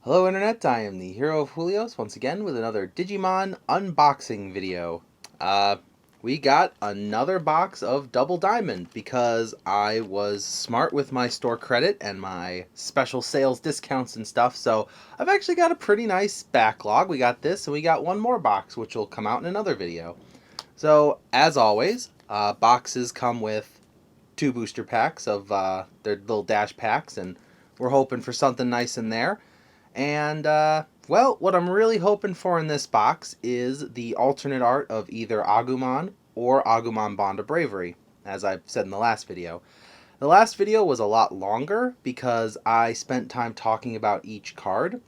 Hello Internet, I am the Hero of Julios once again with another Digimon unboxing video. Uh, we got another box of Double Diamond because I was smart with my store credit and my special sales discounts and stuff, so I've actually got a pretty nice backlog. We got this and we got one more box which will come out in another video. So, as always, boxes come with two booster packs of their little dash packs, and we're hoping for something nice in there. And, well, what I'm really hoping for in this box is the alternate art of either Agumon or Agumon Bond of Bravery, as I've said in the last video. The last video was a lot longer because I spent time talking about each card,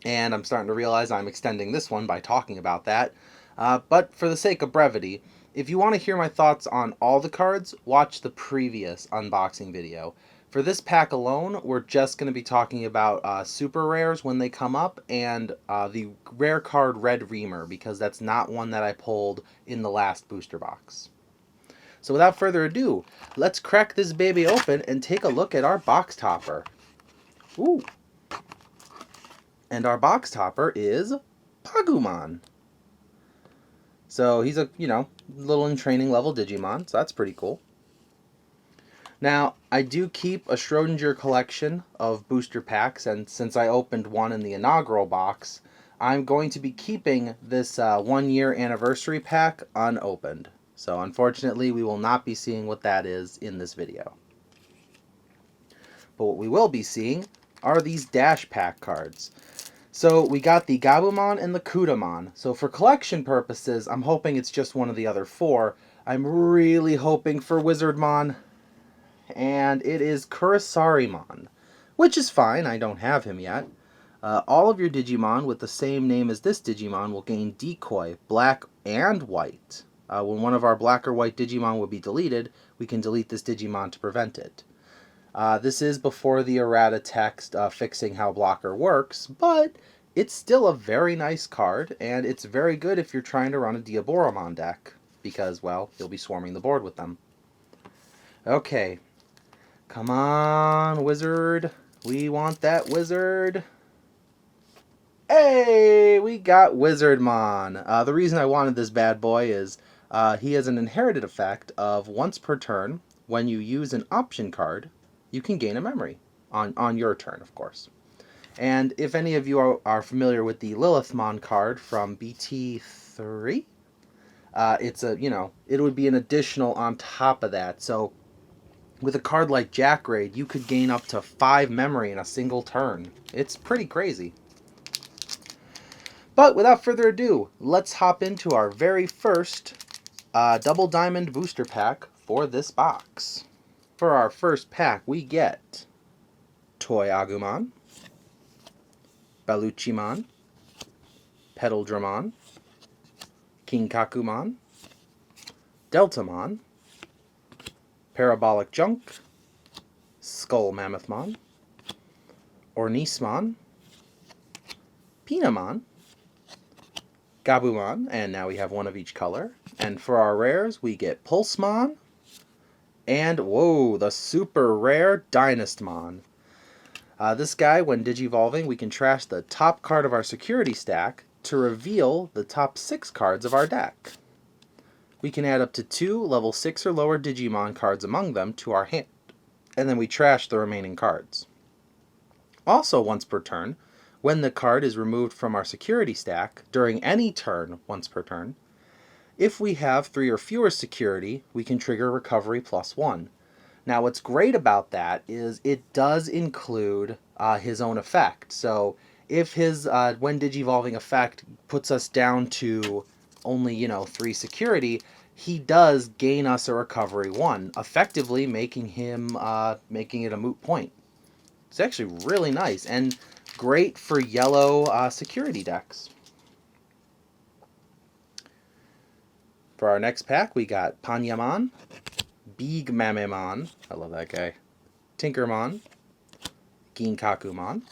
and I'm starting to realize I'm extending this one by talking about that. But for the sake of brevity, if you want to hear my thoughts on all the cards, watch the previous unboxing video. For this pack alone, we're just going to be talking about super rares when they come up, and the rare card Red Reamer, because that's not one that I pulled in the last booster box. So without further ado, let's crack this baby open and take a look at our box topper. Ooh! And our box topper is Pagumon. So he's a, little in training level Digimon, so that's pretty cool. Now, I do keep a Schrodinger collection of booster packs, and since I opened one in the inaugural box, I'm going to be keeping this 1-year anniversary pack unopened. So unfortunately, we will not be seeing what that is in this video. But what we will be seeing are these dash pack cards. So we got the Gabumon and the Kudamon. So for collection purposes, I'm hoping it's just one of the other four. I'm really hoping for Wizardmon, and it is Kurisarimon, which is fine, I don't have him yet. All of your Digimon with the same name as this Digimon will gain Decoy, black and white. When one of our black or white Digimon will be deleted, we can delete this Digimon to prevent it. This is before the errata text fixing how blocker works, but it's still a very nice card, and it's very good if you're trying to run a Diaboromon deck, because, well, you'll be swarming the board with them. Okay. Come on, wizard. We want that wizard. Hey, we got Wizardmon. The reason I wanted this bad boy is he has an inherited effect of once per turn, when you use an option card, you can gain a memory. On your turn, of course. And if any of you are familiar with the Lilithmon card from BT3, it's it would be an additional on top of that. So with a card like Jackraid, you could gain up to 5 memory in a single turn. It's pretty crazy. But without further ado, let's hop into our very first Double Diamond booster pack for this box. For our first pack, we get Toy Agumon, Belluchimon, Petal-Dramon, Kinkakumon, Deltamon, Parabolic Junk, Skull Mammothmon, Ornismon, Pinamon, Gabumon, and now we have one of each color. And for our rares, we get Pulsemon, and, whoa, the super rare Dynastmon. This guy, when digivolving, we can trash the top card of our security stack to reveal the top 6 cards of our deck. We can add up to 2 level 6 or lower Digimon cards among them to our hand, and then we trash the remaining cards. Also once per turn, when the card is removed from our security stack, during any turn once per turn, if we have 3 or fewer security, we can trigger recovery +1. Now what's great about that is it does include his own effect. So if his when digivolving effect puts us down to only 3 security, he does gain us a recovery 1, effectively making him making it a moot point. It's actually really nice and great for yellow security decks. For our next pack, we got Panyamon, Big Mamemon, I love that guy, Tinkermon, Ginkakumon,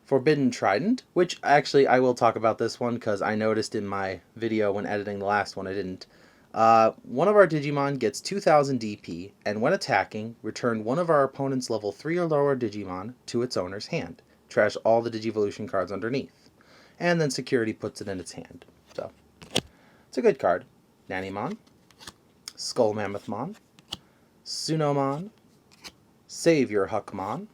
Forbidden Trident, which actually I will talk about this one because I noticed in my video when editing the last one I didn't. One of our Digimon gets 2000 DP, and when attacking, return one of our opponent's level 3 or lower Digimon to its owner's hand. trash all the Digivolution cards underneath. And then security puts it in its hand. So, it's a good card. Nannymon, Skull Mammothmon, Sunomon, Savior Huckmon,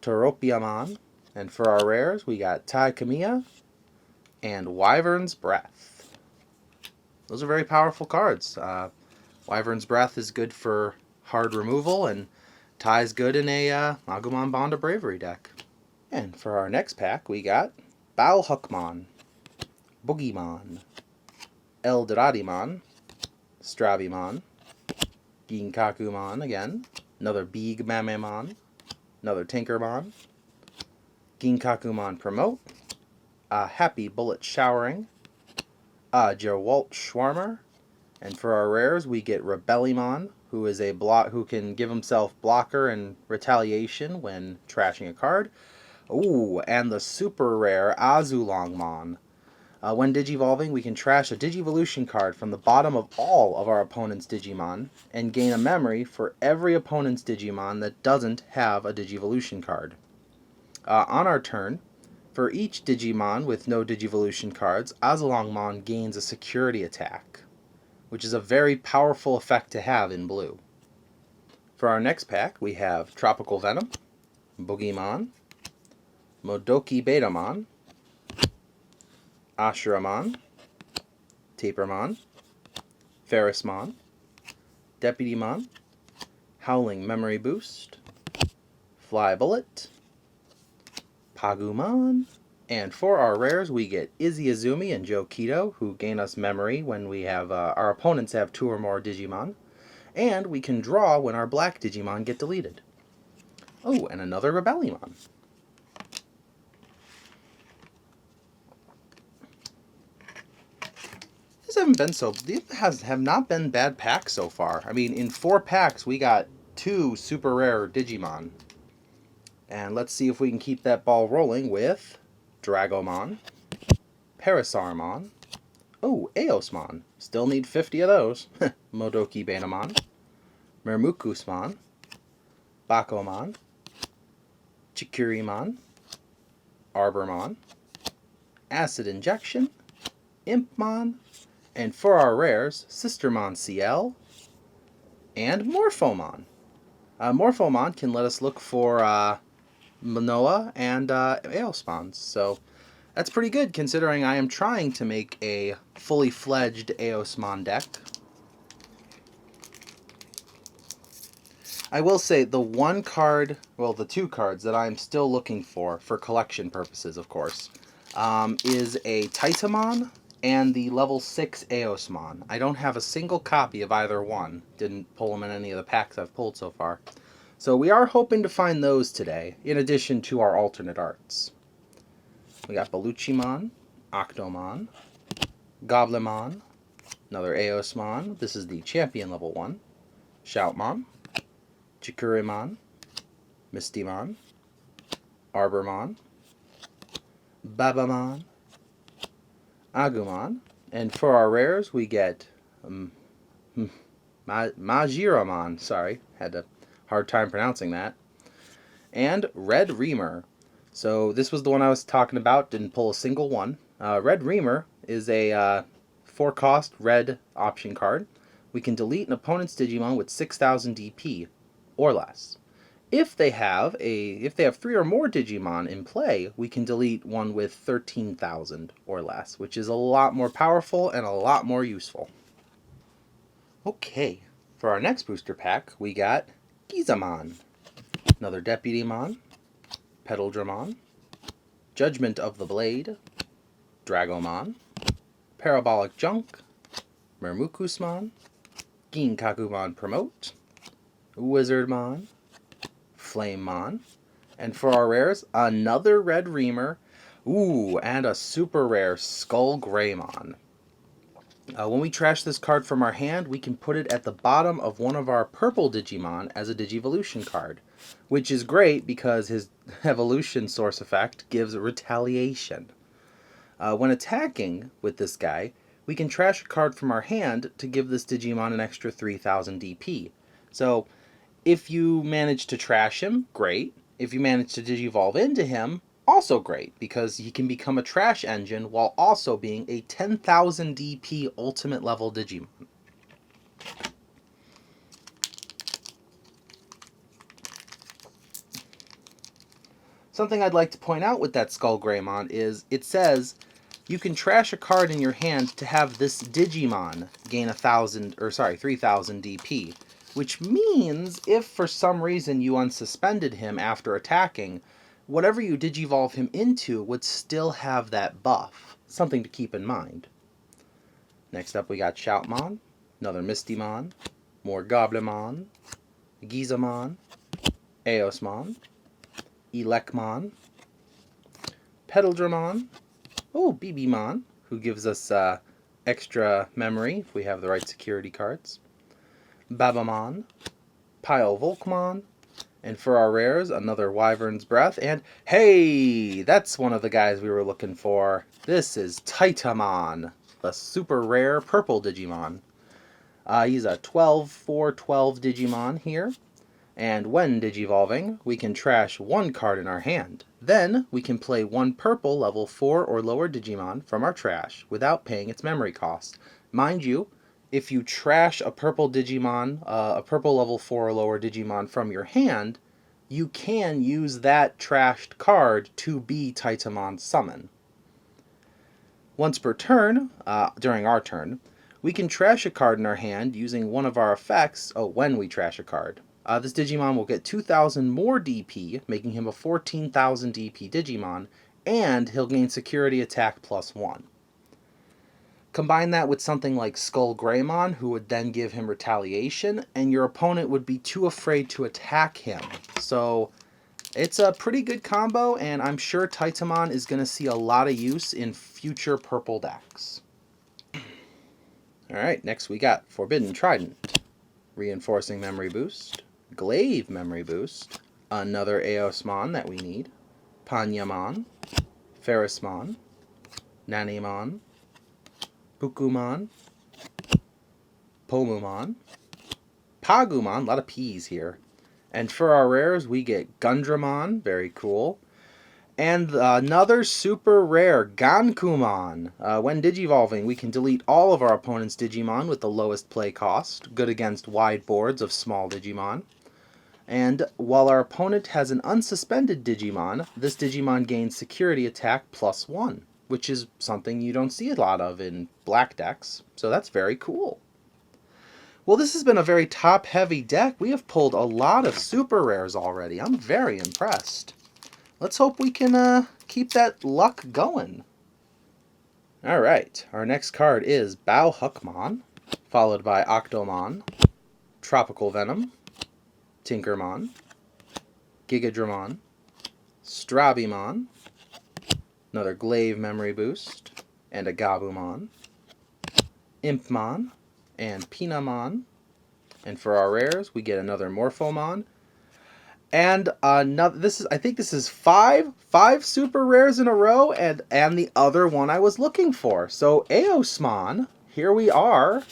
Toropiamon, and for our rares, we got Taikamiya and Wyvern's Breath. Those are very powerful cards. Wyvern's Breath is good for hard removal, and Tai's good in a Agumon Bond of Bravery deck. And for our next pack, we got Bal Huckmon, Boogieymon, Eldoradimon, Stravimon, Ginkakumon again, another Beeg Mamemon, another Tinkermon, Ginkakumon Promote, a Happy Bullet Showering, a Jawalt Schwarmer, and for our rares we get Rebellymon, who is who can give himself blocker and retaliation when trashing a card. Ooh, and the super rare Azulongmon. When Digivolving, we can trash a Digivolution card from the bottom of all of our opponent's Digimon and gain a memory for every opponent's Digimon that doesn't have a Digivolution card. On our turn, for each Digimon with no Digivolution cards, Azulongmon gains a security attack, which is a very powerful effect to have in blue. For our next pack, we have Tropical Venom, Boogieymon, Modoki Betamon, Ashiramon, Tapermon, Ferrismon, Deputymon, Howling Memory Boost, Fly Bullet, Pagumon, and for our rares we get Izzy Azumi and Joe Kito, who gain us memory when we have our opponents have 2 or more Digimon, and we can draw when our black Digimon get deleted. Oh, and another Rebellymon. These have not been bad packs so far. I mean, in 4 packs we got 2 super rare Digimon. And let's see if we can keep that ball rolling with Dragomon, Parasaurmon, oh, Eosmon, still need 50 of those, Modoki Betamon, Mermukusmon, Bakomon, Chikurimon, Arbormon, Acid Injection, Impmon, and for our rares, Sistermon CL, and Morphomon. Morphomon can let us look for Manoa and Eospons, so that's pretty good considering I am trying to make a fully fledged Eosmon deck. I will say the one card, well the 2 cards that I'm still looking for collection purposes of course, is a Titamon and the level 6 Eosmon. I don't have a single copy of either one. Didn't pull them in any of the packs I've pulled so far. So we are hoping to find those today, in addition to our alternate arts. We got Belluchimon, Octomon, Goblimon, another Eosmon. This is the champion level 1. Shoutmon, Chikurimon, Mistymon, Arbormon, Babamon, Agumon, and for our rares we get Majiramon, sorry, had a hard time pronouncing that, and Red Reamer. So this was the one I was talking about, didn't pull a single one. Red Reamer is a 4-cost red option card. We can delete an opponent's Digimon with 6,000 DP or less. If they have 3 or more Digimon in play, we can delete one with 13,000 or less, which is a lot more powerful and a lot more useful. Okay, for our next booster pack, we got Gizamon, another Deputymon, Petal-Dramon, Judgment of the Blade, Dragomon, Parabolic Junk, Mermukusmon, Ginkakumon Promote, Wizardmon, Flamemon, and for our rares, another Red Reamer, ooh, and a super rare Skull Greymon. When we trash this card from our hand, we can put it at the bottom of one of our purple Digimon as a Digivolution card, which is great because his evolution source effect gives retaliation. When attacking with this guy, we can trash a card from our hand to give this Digimon an extra 3,000 DP. So, if you manage to trash him, great. If you manage to Digivolve into him, also great, because he can become a trash engine while also being a 10,000 DP ultimate level Digimon. Something I'd like to point out with that Skull Greymon is it says you can trash a card in your hand to have this Digimon gain 3,000 DP, which means if for some reason you unsuspended him after attacking, whatever you Digivolve him into would still have that buff. Something to keep in mind. Next up we got Shoutmon, another Mistymon, more Goblimon, Gizamon, Eosmon, Elecmon, Petal-Dramon, BBmon, who gives us extra memory if we have the right security cards, Babamon, Pylevolkmon, and for our rares, another Wyvern's Breath, and hey, that's one of the guys we were looking for. This is Titamon, a super rare purple Digimon. He's a 12/4/12 Digimon here. And when Digivolving, we can trash one card in our hand. Then, we can play one purple level 4 or lower Digimon from our trash without paying its memory cost. Mind you, if you trash a purple Digimon, a purple level 4 or lower Digimon from your hand, you can use that trashed card to be Titamon's summon. Once per turn, during our turn, we can trash a card in our hand using one of our effects when we trash a card. This Digimon will get 2,000 more DP, making him a 14,000 DP Digimon, and he'll gain Security Attack +1. Combine that with something like Skull Greymon, who would then give him Retaliation, and your opponent would be too afraid to attack him. So it's a pretty good combo, and I'm sure Titamon is going to see a lot of use in future purple decks. Alright, next we got Forbidden Trident, Reinforcing Memory Boost, Glaive Memory Boost, another Eosmon that we need, Panyamon, Ferrismon, Nanimon, Pukumon, Pomumon, Pagumon, a lot of P's here. And for our rares, we get Gundramon, very cool, and another super rare, Gankumon. When Digivolving, we can delete all of our opponent's Digimon with the lowest play cost, good against wide boards of small Digimon. And while our opponent has an unsuspended Digimon, this Digimon gains Security Attack +1, which is something you don't see a lot of in black decks, so that's very cool. Well, this has been a very top-heavy deck. We have pulled a lot of super rares already. I'm very impressed. Let's hope we can keep that luck going. Alright, our next card is Bauhuckmon, followed by Octomon, Tropical Venom, Tinkermon, Gigadramon, Strabimon, another Glaive Memory Boost, and a Gabumon, Impmon, and Pinamon. And for our rares, we get another Morphomon, and another. I think this is five super rares in a row, and the other one I was looking for. So Eosmon, here we are.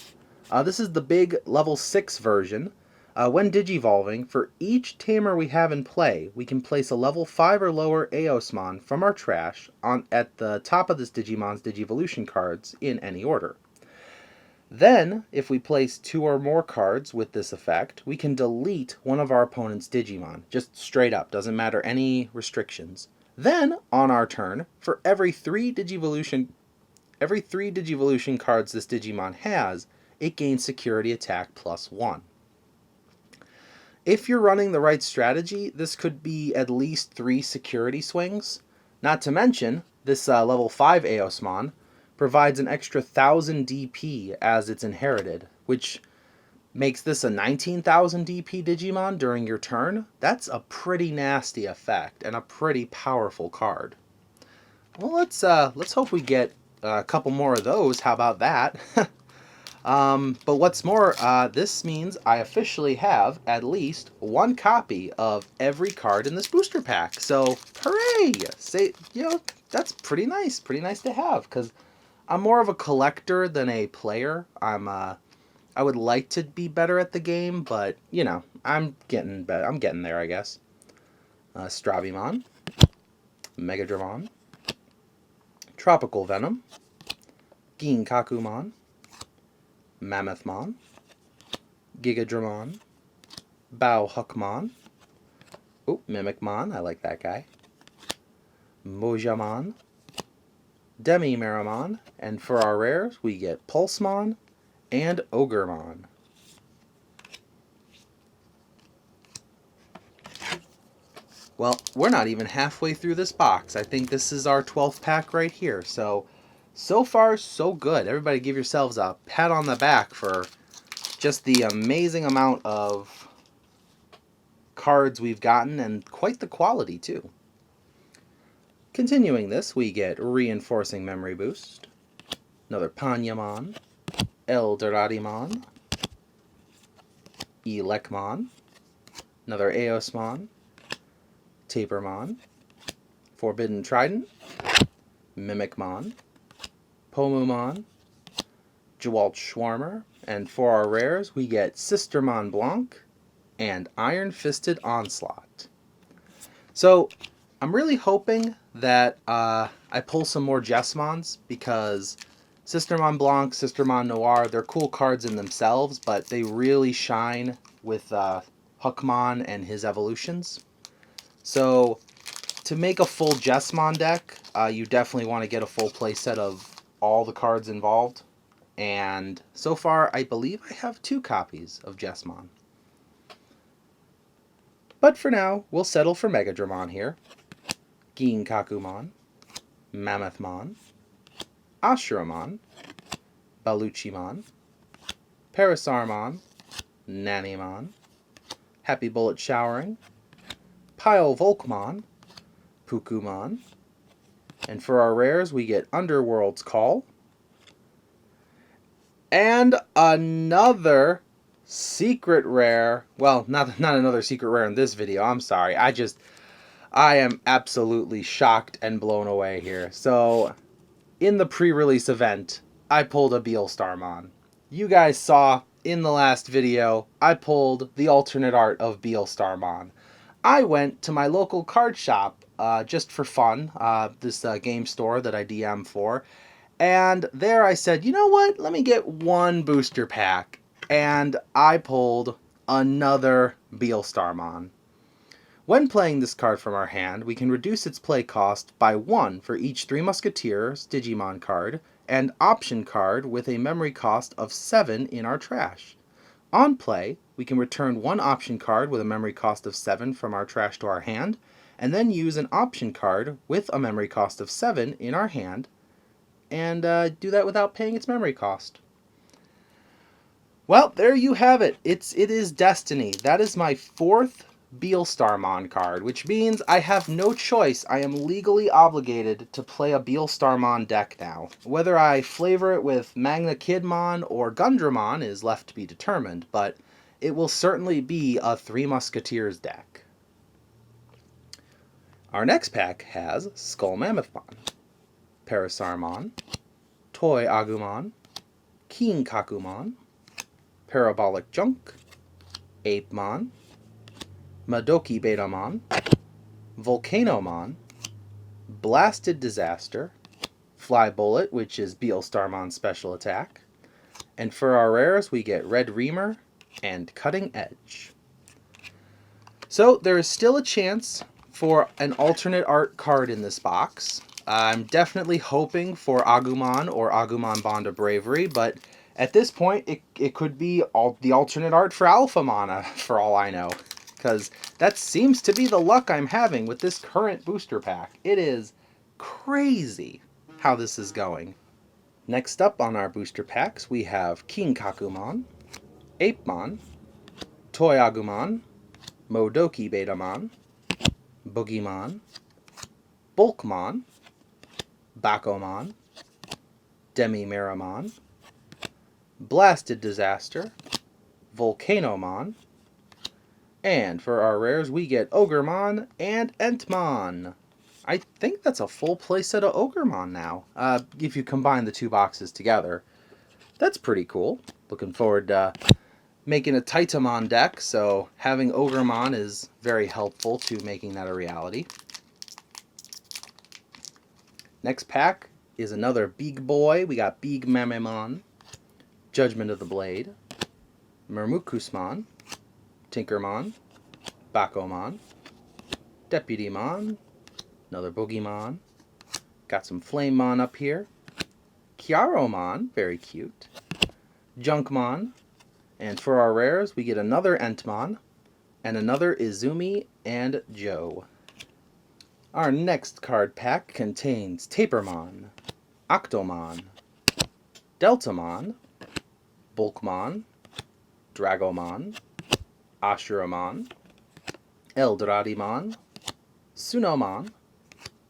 This is the big level 6 version. When Digivolving, for each tamer we have in play, we can place a level 5 or lower Eosmon from our trash at the top of this Digimon's Digivolution cards in any order. Then, if we place 2 or more cards with this effect, we can delete one of our opponent's Digimon, just straight up, doesn't matter any restrictions. Then, on our turn, for every 3 Digivolution cards this Digimon has, it gains Security Attack +1. If you're running the right strategy, this could be at least 3 security swings. Not to mention, this level 5 Eosmon provides an extra 1,000 DP as it's inherited, which makes this a 19,000 DP Digimon during your turn. That's a pretty nasty effect and a pretty powerful card. Well, let's hope we get a couple more of those. How about that? But what's more, this means I officially have at least 1 copy of every card in this booster pack. So, hooray! That's pretty nice to have, because I'm more of a collector than a player. I would like to be better at the game, but I'm getting better. I'm getting there, I guess. Strabimon, Megadramon, Tropical Venom, Ginkakumon, Mammothmon, Gigadramon, Bowhuckmon, Mimicmon, I like that guy, Mojamon, Demi-Meramon, and for our rares we get Pulsemon and Ogremon. Well, we're not even halfway through this box. I think this is our 12th pack right here. So far, so good. Everybody give yourselves a pat on the back for just the amazing amount of cards we've gotten, and quite the quality, too. Continuing this, we get Reinforcing Memory Boost, another Panyamon, Eldoradimon, Elecmon, another Eosmon, Tapermon, Forbidden Trident, Mimicmon, Pomumon, Jewalt Schwarmer, and for our rares we get Sistermon Blanc and Iron Fisted Onslaught. So I'm really hoping that I pull some more Jesmons, because Sistermon Blanc, Sistermon Noir, they're cool cards in themselves, but they really shine with Huckmon and his evolutions. So to make a full Jesmon deck, you definitely want to get a full playset of all the cards involved. And so far, I believe I have 2 copies of Jesmon. But for now, we'll settle for Megadramon here. Ginkakumon, Mammothmon, Ashuramon, Baluchimon, Parasarmon, Nanimon, Happy Bullet Showering, Pylevolkmon, Pukumon, and for our rares we get Underworld's Call, and another secret rare. Well, not another secret rare in this video, I'm sorry. I am absolutely shocked and blown away here. So, in the pre-release event, I pulled a Beelstarmon. You guys saw in the last video, I pulled the alternate art of Beelstarmon. I went to my local card shop just for fun, this game store that I DM for, and there I said, you know what, let me get one booster pack, and I pulled another Beelstarmon. When playing this card from our hand, we can reduce its play cost by 1 for each 3 Musketeers Digimon card and option card with a memory cost of 7 in our trash. On play, we can return 1 option card with a memory cost of 7 from our trash to our hand, and then use an option card with a memory cost of 7 in our hand, and do that without paying its memory cost. Well, there you have it. It is Destiny. That is my 4th Beelstarmon card, which means I have no choice. I am legally obligated to play a Beelstarmon deck now. Whether I flavor it with Magna Kidmon or Gundramon is left to be determined, but it will certainly be a 3 Musketeers deck. Our next pack has Skull Mammothmon, Parasarmon, Toy Agumon, Kinkakumon, Parabolic Junk, Apemon, Madoki Betamon, Volcanomon, Blasted Disaster, Fly Bullet, which is Beelstarmon's special attack, and for our rares we get Red Reamer and Cutting Edge. So there is still a chance for an alternate art card in this box. I'm definitely hoping for Agumon or Agumon Bond of Bravery, but at this point it could be the alternate art for Alphamon, for all I know. Because that seems to be the luck I'm having with this current booster pack. It is crazy how this is going. Next up on our booster packs, we have Kinkakumon, Apemon, Toy Agumon, Modoki Betamon, Boogieymon, Bulkmon, Bakomon, Demi-Meramon, Blasted Disaster, Volcanomon, and for our rares, we get Ogremon and Entmon. I think that's a full playset of Ogremon now, if you combine the 2 boxes together. That's pretty cool. Looking forward to making a Titamon deck, so having Ogremon is very helpful to making that a reality. Next pack is another big boy. We got Big Mamemon, Judgment of the Blade, Mermukusmon, Tinkermon, Bakomon, Deputymon, another Boogieymon. Got some Flamemon up here. Kyaromon, very cute. Junkmon. And for our rares, we get another Entmon and another Izumi and Joe. Our next card pack contains Tapermon, Octomon, Deltamon, Bulkmon, Dragomon, Ashuramon, Eldradimon, Sunomon,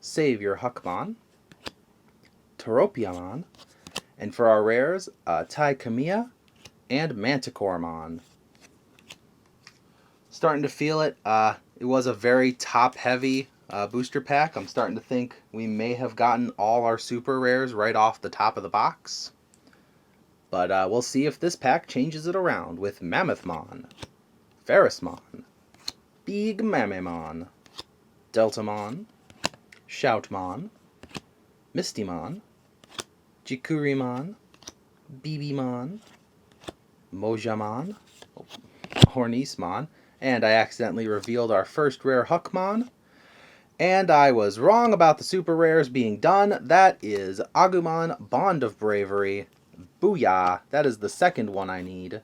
Savior Huckmon, Tauropiamon, and for our rares, Taikamiya and Manticoremon. Starting to feel it. It was a very top-heavy booster pack. I'm starting to think we may have gotten all our super rares right off the top of the box. But we'll see if this pack changes it around with Mammothmon, Ferrismon, Big Mamemon, Deltamon, Shoutmon, Mistymon, Jikurimon, Bibimon, Mojamon, Hornismon, and I accidentally revealed our first rare Huckmon. And I was wrong about the super rares being done. That is Agumon, Bond of Bravery. Booyah! That is the second one I need.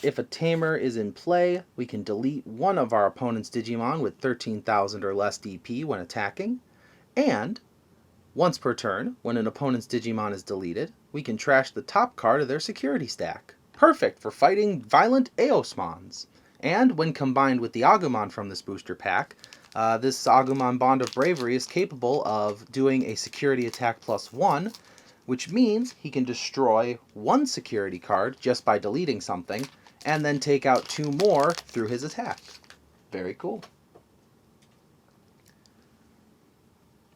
If a Tamer is in play, we can delete one of our opponent's Digimon with 13,000 or less DP when attacking. And once per turn, when an opponent's Digimon is deleted, we can trash the top card of their security stack. Perfect for fighting violent Eosmons. And when combined with the Agumon from this booster pack, this Agumon Bond of Bravery is capable of doing a security attack +1, which means he can destroy one security card just by deleting something, and then take out 2 more through his attack. Very cool.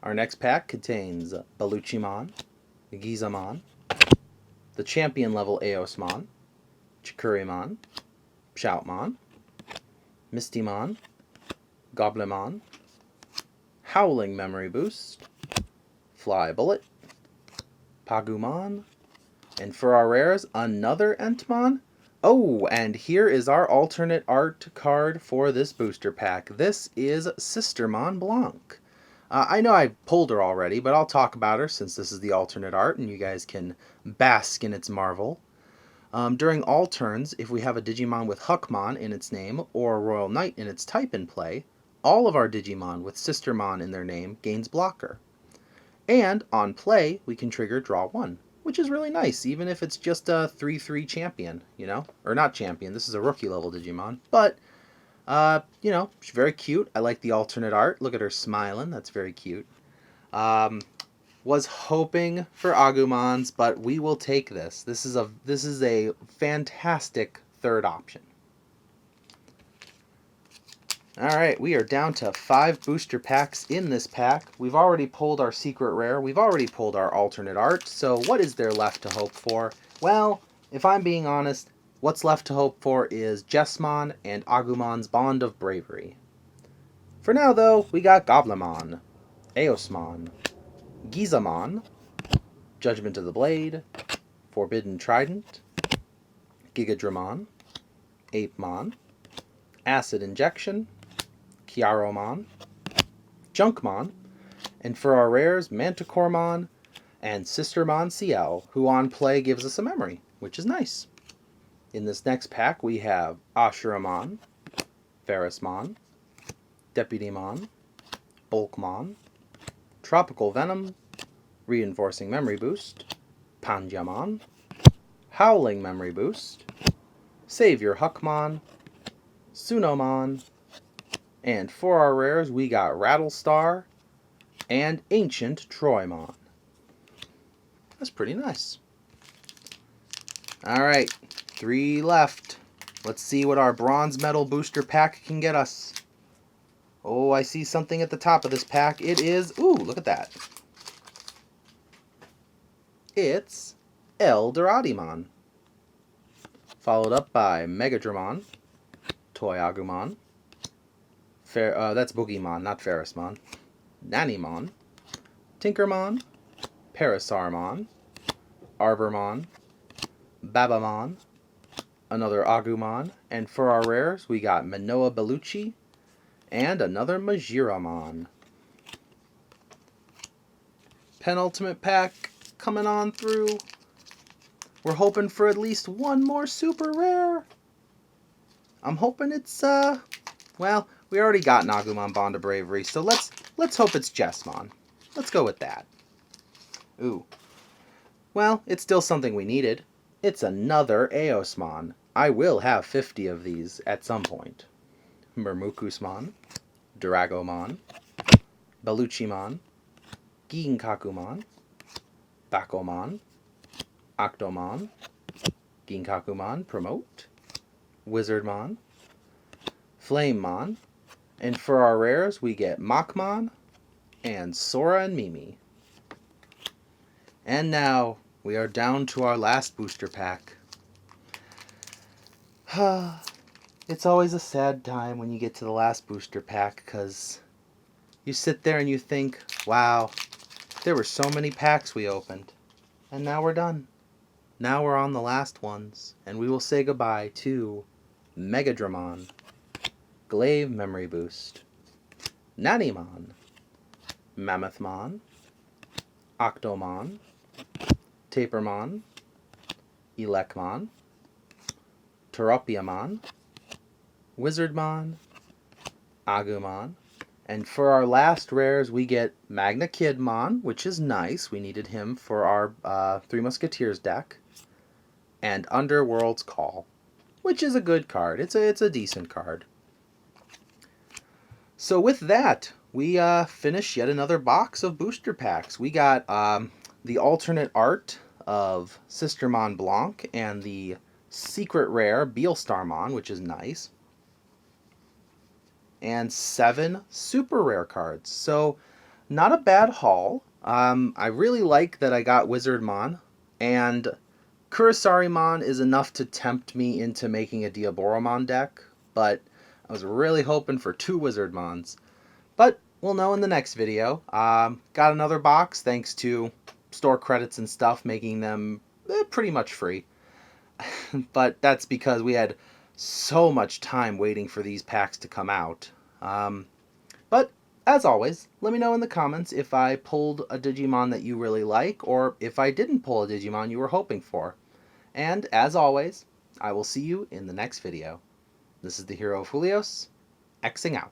Our next pack contains Baluchimon, Gizamon, the champion level Eosmon, Chikurimon, Shoutmon, Mistymon, Goblimon, Howling Memory Boost, Fly Bullet, Pagumon, and for our rares, another Entmon. Oh, and here is our alternate art card for this booster pack. This is Sistermon Blanc. I know I pulled her already, but I'll talk about her since this is the alternate art and you guys can bask in its marvel. During all turns, if we have a Digimon with Huckmon in its name or a Royal Knight in its type in play, all of our Digimon with Sistermon in their name gains blocker. And on play, we can trigger Draw 1, which is really nice, even if it's just a 3/3 champion, you know? Or not champion, this is a rookie level Digimon. But, you know, she's very cute. I like the alternate art. Look at her smiling. That's very cute. Was hoping for Agumons, but we will take this. This is a fantastic third option. Alright, we are down to 5 booster packs in this pack. We've already pulled our secret rare. We've already pulled our alternate art. So what is there left to hope for? Well, if I'm being honest, what's left to hope for is Jesmon and Agumon's Bond of Bravery. For now, though, we got Goblimon, Eosmon, Gizamon, Judgment of the Blade, Forbidden Trident, Gigadramon, Apemon, Acid Injection, Kyaromon, Junkmon, and for our rares, Manticoremon and Sistermon CL, who on play gives us a memory, which is nice. In this next pack, we have Ashuramon, Ferrismon, Deputymon, Bulkmon, Tropical Venom, Reinforcing Memory Boost, Panjamon, Howling Memory Boost, Savior Huckmon, Sunomon, and for our rares we got Rattlestar and Ancient Troymon. That's pretty nice. Alright, 3 left. Let's see what our bronze medal booster pack can get us. Oh, I see something at the top of this pack. It is, ooh, look at that. It's Eldoradimon. followed up by Megadramon, Toy Agumon, that's Boogieymon, not Ferrismon, Nanimon, Tinkermon, Parasaurmon, Arbormon, Babamon, another Agumon, and for our rares we got Manoa Bellucci and another Majiramon. Penultimate pack coming on through. We're hoping for at least one more super rare. I'm hoping it's well, we already got an Agumon Bond of Bravery, so let's hope it's Jessmon. Let's go with that. Ooh. Well, it's still something we needed. It's another Eosmon. I will have 50 of these at some point. Murmukusmon, Dragomon, Bellucimon, Ginkakumon, Bakomon, Octomon, Ginkakumon Promote, Wizardmon, Flamemon, and for our rares we get Machmon and Sora and Mimi. And now we are down to our last booster pack. It's always a sad time when you get to the last booster pack, because you sit there and you think, wow, there were so many packs we opened, and now we're done. Now we're on the last ones, and we will say goodbye to Megadramon, Glaive Memory Boost, Nanimon, Mammothmon, Octomon, Tapermon, Elecmon, Teropiamon, Wizardmon, Agumon, and for our last rares we get Magna Kidmon, which is nice. We needed him for our Three Musketeers deck, and Underworld's Call, which is a good card. It's a decent card. So with that, we finish yet another box of booster packs. We got the alternate art of Sister Mon Blanc and the secret rare Beelstarmon, which is nice. And 7 super rare cards. So not a bad haul. I really like that I got Wizardmon, and Kurisarimon is enough to tempt me into making a Diaboromon deck, but I was really hoping for 2 Wizardmons. But we'll know in the next video. Got another box thanks to store credits and stuff, making them pretty much free. But that's because we had so much time waiting for these packs to come out. But as always, let me know in the comments if I pulled a Digimon that you really like, or if I didn't pull a Digimon you were hoping for. And as always, I will see you in the next video. This is the Hero of Julios, Xing out.